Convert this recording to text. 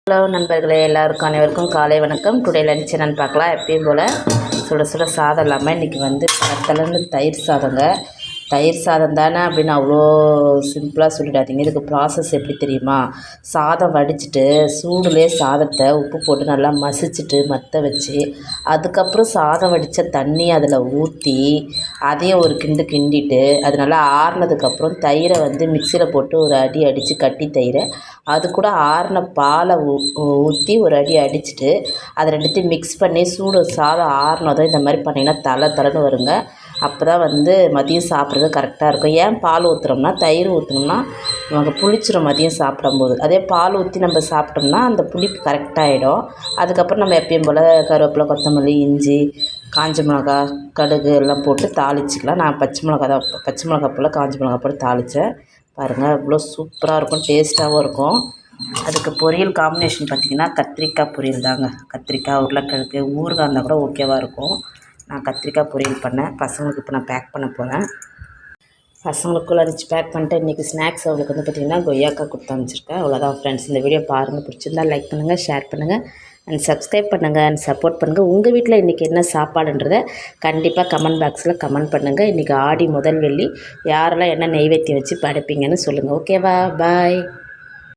Hello நண்பர்களே, எல்லாருக்கும் அனைவருக்கும் காலை வணக்கம். டுடே லஞ்ச் என்னென்னு பார்க்கலாம். எப்பயும் போல் சுட சுட சாதம் இல்லாமல் இன்றைக்கி வந்து பத்தலன்னு தயிர் சாதங்க. தயிர் சாதம் தானே அப்படின்னு அவ்வளோ சிம்பிளாக சொல்லிடாதீங்க. இதுக்கு ப்ராசஸ் எப்படி தெரியுமா? சாதம் வடிச்சிட்டு சூடுலேயே சாதத்தை உப்பு போட்டு நல்லா மசிச்சுட்டு மற்ற வச்சு அதுக்கப்புறம் சாதம் வடித்த தண்ணி அதில் ஊற்றி அதையும் ஒரு கிண்டிட்டு அது நல்லா ஆறுனதுக்கப்புறம் தயிரை வந்து மிக்சியில் போட்டு ஒரு அடி அடித்து கட்டி தயிரை அது கூட ஆறின பாலை ஊற்றி ஒரு அடி அடிச்சுட்டு அதை ரெண்டுத்தையும் மிக்ஸ் பண்ணி சூடு சாதம் ஆறுனதும் இந்த மாதிரி பண்ணிங்கன்னா தலைன்னு வருங்க. அப்போ தான் வந்து மதியம் சாப்பிட்றது கரெக்டாக இருக்கும். ஏன் பால் ஊற்றுறோம்னா, தயிர் ஊற்றினோம்னா நமக்கு புளிச்சிடும் மதியம் சாப்பிடும்போது. அதே பால் ஊற்றி நம்ம சாப்பிட்டோம்னா அந்த புளிப்பு கரெக்டாகிடும். அதுக்கப்புறம் நம்ம எப்பயும் போல் கருவேப்பிலை, கொத்தமல்லி, இஞ்சி, காஞ்ச மிளகா, கடுகு எல்லாம் போட்டு தாளிச்சிக்கலாம். நான் பச்சை மிளகா போல் காஞ்ச மிளகா போட்டு தாளித்தேன். பாருங்கள், இவ்வளோ சூப்பராக இருக்கும், டேஸ்ட்டாகவும் இருக்கும். அதுக்கு பொரியல் காம்பினேஷன் பார்த்திங்கன்னா கத்திரிக்காய் பொரியல் தாங்க. கத்திரிக்காய், உருளைக்கிழங்கு, ஊறுகாய் இருந்தால் கூட ஓகேவாக இருக்கும். நான் கத்திரிக்காய் பொரியல் பண்ணேன். பசங்களுக்கு இப்போ நான் பேக் பண்ண போகிறேன். பசங்களுக்கு லஞ்ச் பேக் பண்ணிட்டு இன்றைக்கி ஸ்நாக்ஸ் அவங்களுக்கு வந்து பார்த்திங்கன்னா கொய்யாக்காய் கொடுத்து அனுப்பிச்சிருக்கேன். அவ்வளோதான் ஃப்ரெண்ட்ஸ். இந்த வீடியோ பாருங்கள், பிடிச்சிருந்தா லைக் பண்ணுங்கள், ஷேர் பண்ணுங்கள் அண்ட் சப்ஸ்கிரைப் பண்ணுங்கள் அண்ட் சப்போர்ட் பண்ணுங்கள். உங்கள் வீட்டில் இன்றைக்கி என்ன சாப்பாடுன்றதை கண்டிப்பாக கமெண்ட் பாக்ஸில் கமெண்ட் பண்ணுங்கள். இன்றைக்கி ஆடி முதல் வெள்ளி, யாரெல்லாம் என்ன நெய்வேத்தியம் வச்சு படைப்பீங்கன்னு சொல்லுங்கள். ஓகேவா? பாய்.